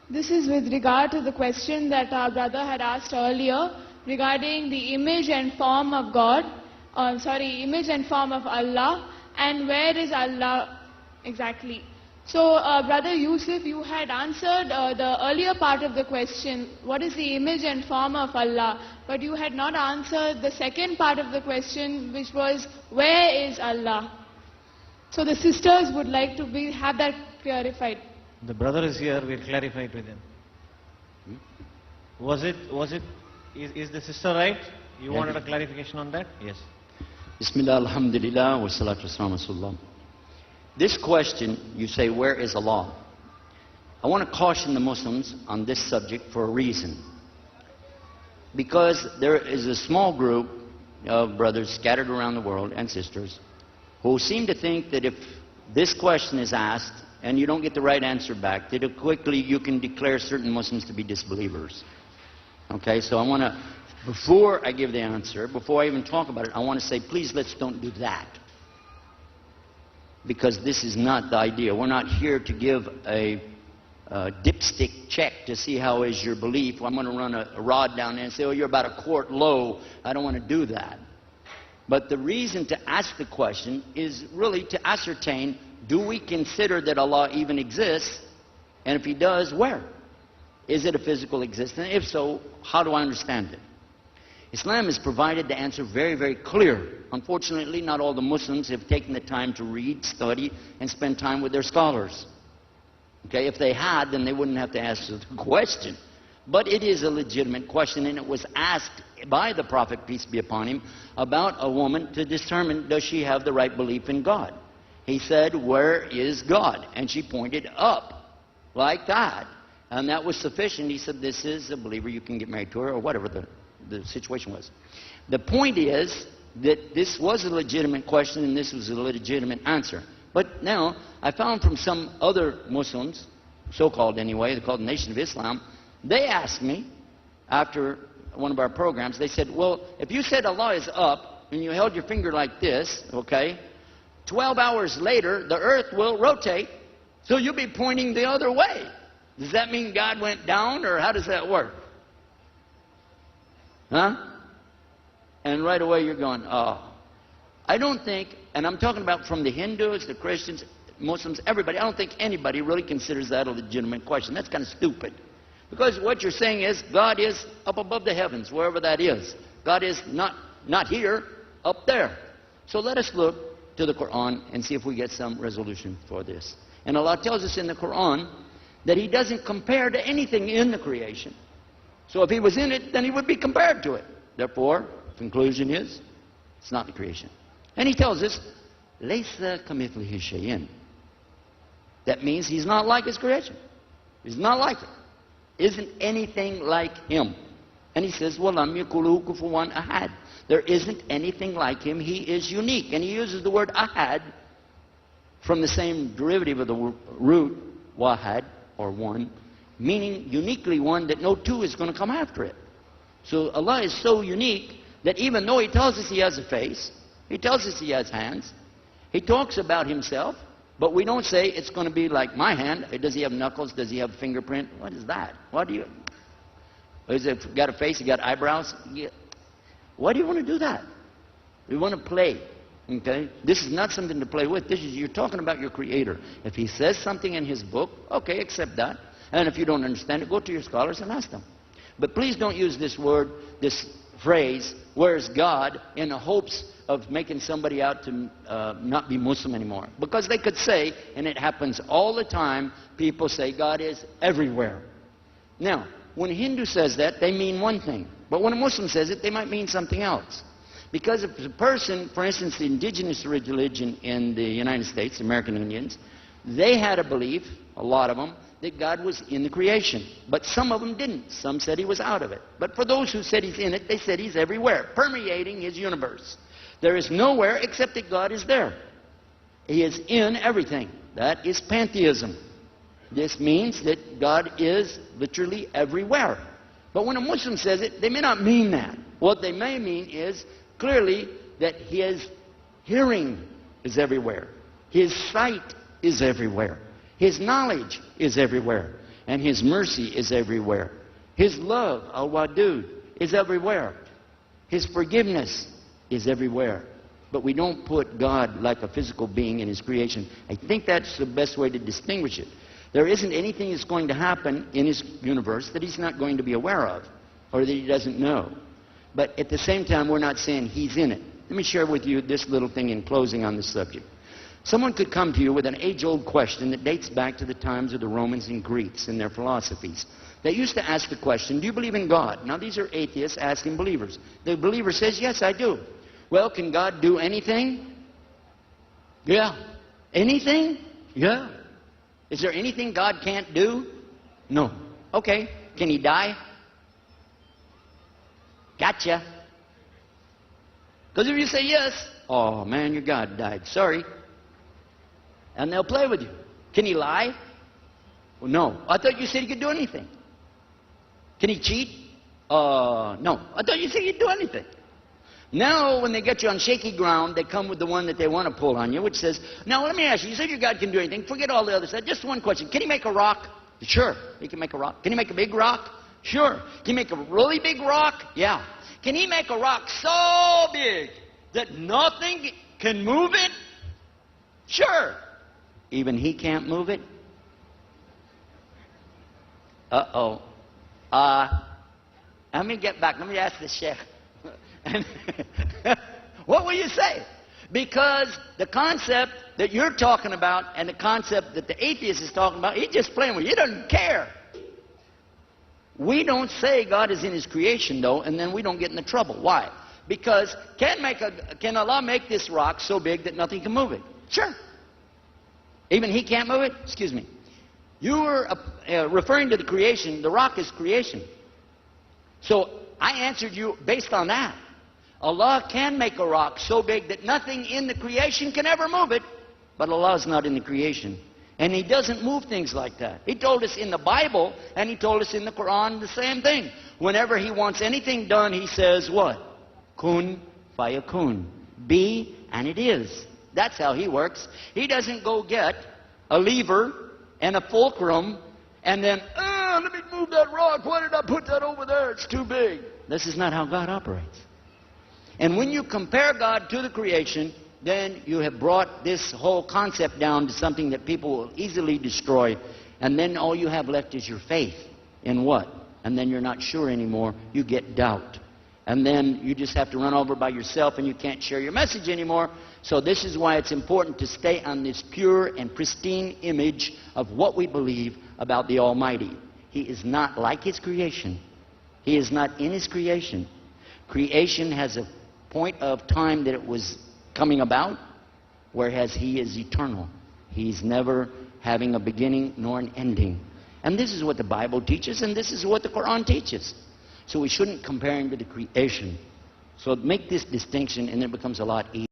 This is with regard to the question that our brother had asked earlier regarding the image and form of God, image and form of Allah, and where is Allah exactly. So, Brother Yusuf, you had answered the earlier part of the question, what is the image and form of Allah? But you had not answered the second part of the question, which was, where is Allah? So the sisters would like to have that clarified. The brother is here, we'll clarify it with him. Is the sister right? You wanted a clarification on that? Yes. Bismillah, alhamdulillah, wa salatu wassalamu rasulullah. This question, you say, where is Allah? I want to caution the Muslims on this subject for a reason. Because there is a small group of brothers scattered around the world and sisters who seem to think that if this question is asked and you don't get the right answer back, that quickly you can declare certain Muslims to be disbelievers. Okay, so I want to, before I give the answer, before I even talk about it, I want to say, please let's don't do that. Because this is not the idea. We're not here to give a dipstick check to see how is your belief. I'm going to run a rod down there and say, oh, you're about a quart low. I don't want to do that. But the reason to ask the question is really to ascertain, do we consider that Allah even exists? And if He does, where? Is it a physical existence? If so, how do I understand it? Islam has provided the answer very, very clear. Unfortunately, not all the Muslims have taken the time to read, study, and spend time with their scholars. Okay, if they had, then they wouldn't have to ask the question. But it is a legitimate question, and it was asked by the Prophet, peace be upon him, about a woman to determine, does she have the right belief in God? He said, where is God? And she pointed up, like that. And that was sufficient. He said, this is a believer, you can get married to her, or whatever the situation was. The point is that this was a legitimate question and this was a legitimate answer. But now, I found from some other Muslims, so-called anyway, they're called the Nation of Islam, they asked me, after one of our programs, they said, well, if you said Allah is up, and you held your finger like this, okay, 12 hours later, the earth will rotate, so you'll be pointing the other way. Does that mean God went down, or how does that work? Huh? And right away you're going, oh. I don't think, and I'm talking about from the Hindus, the Christians, Muslims, everybody, I don't think anybody really considers that a legitimate question. That's kind of stupid. Because what you're saying is God is up above the heavens, wherever that is. God is not here, up there. So let us look to the Quran and see if we get some resolution for this. And Allah tells us in the Quran that He doesn't compare to anything in the creation. So if He was in it, then He would be compared to it. Therefore, conclusion is, it's not the creation. And He tells us, Laysa kamithlihi shay'in. That means He's not like His creation. He's not like it. Isn't anything like Him. And He says, وَلَمْ يَكُلُهُ كُفُوًا أَحَدٍ. There isn't anything like Him. He is unique. And He uses the word ahad from the same derivative of the root, wahad, or one, meaning uniquely one that no two is going to come after it. So Allah is so unique that even though He tells us He has a face, He tells us He has hands, He talks about Himself, but we don't say it's going to be like my hand. Does He have knuckles? Does He have a fingerprint? What is that? What do you... Is it got a face? He got eyebrows? Yeah. Why do you want to do that? We want to play. Okay? This is not something to play with. You're talking about your Creator. If He says something in His book, okay, accept that. And if you don't understand it, go to your scholars and ask them. But please don't use this word, this phrase, where's God, in the hopes of making somebody out to not be Muslim anymore. Because they could say, and it happens all the time, people say God is everywhere. Now, when a Hindu says that, they mean one thing. But when a Muslim says it, they might mean something else. Because if a person, for instance, the indigenous religion in the United States, American Indians, they had a belief, a lot of them, that God was in the creation. But some of them didn't. Some said He was out of it. But for those who said He's in it, they said He's everywhere, permeating His universe. There is nowhere except that God is there. He is in everything. That is pantheism. This means that God is literally everywhere. But when a Muslim says it, they may not mean that. What they may mean is clearly that His hearing is everywhere. His sight is everywhere. His knowledge is everywhere. And His mercy is everywhere. His love, al-wadud, is everywhere. His forgiveness is everywhere. But we don't put God like a physical being in His creation. I think that's the best way to distinguish it. There isn't anything that's going to happen in His universe that He's not going to be aware of or that He doesn't know. But at the same time, we're not saying He's in it. Let me share with you this little thing in closing on this subject. Someone could come to you with an age-old question that dates back to the times of the Romans and Greeks and their philosophies. They used to ask the question, do you believe in God? Now, these are atheists asking believers. The believer says, yes, I do. Well, can God do anything? Yeah. Anything? Yeah. Is there anything God can't do? No. Okay. Can He die? Gotcha. Because if you say yes, oh man, your God died. Sorry. And they'll play with you. Can He lie? Well, no. I thought you said He could do anything. Can He cheat? No. I thought you said He could do anything. Now, when they get you on shaky ground, they come with the one that they want to pull on you, which says, now let me ask you, you said your God can do anything. Forget all the other stuff. Just one question. Can He make a rock? Sure. He can make a rock. Can He make a big rock? Sure. Can He make a really big rock? Yeah. Can He make a rock so big that nothing can move it? Sure. Even He can't move it? Uh-oh. Let me get back. Let me ask the sheikh. What will you say? Because the concept that you're talking about and the concept that the atheist is talking about, he's just playing with you. He doesn't care. We don't say God is in His creation, though, and then we don't get into trouble. Why? Because can Allah make this rock so big that nothing can move it? Sure. Even He can't move it? Excuse me. You were referring to the creation. The rock is creation. So I answered you based on that. Allah can make a rock so big that nothing in the creation can ever move it, but Allah is not in the creation. And He doesn't move things like that. He told us in the Bible, and He told us in the Quran the same thing. Whenever He wants anything done, He says what? Kun fayakun. Be, and it is. That's how He works. He doesn't go get a lever and a fulcrum and then, let me move that rock. Why did I put that over there? It's too big. This is not how God operates. And when you compare God to the creation, then you have brought this whole concept down to something that people will easily destroy. And then all you have left is your faith in what? And then you're not sure anymore. You get doubt. And then you just have to run over by yourself and you can't share your message anymore. So this is why it's important to stay on this pure and pristine image of what we believe about the Almighty. He is not like His creation. He is not in His creation. Creation has a point of time that it was coming about, whereas He is eternal. He's never having a beginning nor an ending. And this is what the Bible teaches, and this is what the Quran teaches. So we shouldn't compare Him to the creation. So make this distinction, and it becomes a lot easier.